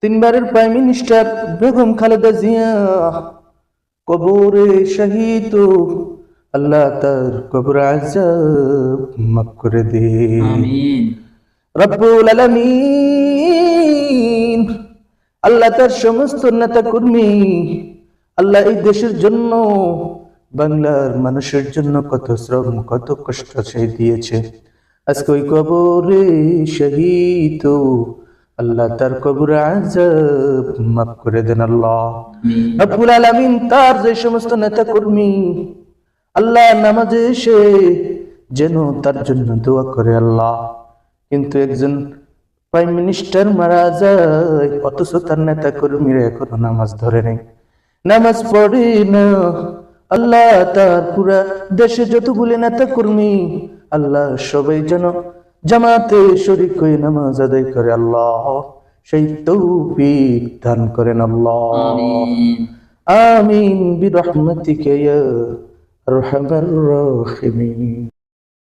তিনবারের prime minister Begum Khaleda Zia কবরে শহীদ, আল্লাহ তার কবর আযাব মাফ করে দে, আমিন। রব্বুল আলামিন। আল্লাহ তার সমস্ত নেতা কর্মী, আল্লাহ এই দেশের জন্য, বাংলার মানুষের জন্য কত শ্রম কত কষ্ট সে দিয়েছে, আজকে ওই কবরে শহীদ, আল্লাহ তার কবর আযাব মাফ করে দেন আল্লাহ রব্বুল আলামিন। তার যে সমস্ত নেতা কর্মী আল্লাহ নামাজে এসে যেন তার জন্য দোয়া করে আল্লাহ, কিন্তু একজন প্রাইম মিনিস্টার মারা যায় অথচ তার নেতা কর্মীরা এখনো নামাজ ধরে নেই, নামাজ পড়ে না। আল্লাহ তার পুরা দেশে যতগুলি নেতা কর্মী আল্লাহ সবাই যেন জামাতে শরীক হয়ে নামাজ আদায় করে আল্লাহ, সেই তৌফিক দান করেন আল্লাহ। আমিন বিরহমাতিকা ইয়া আরহামার রাহিমিন।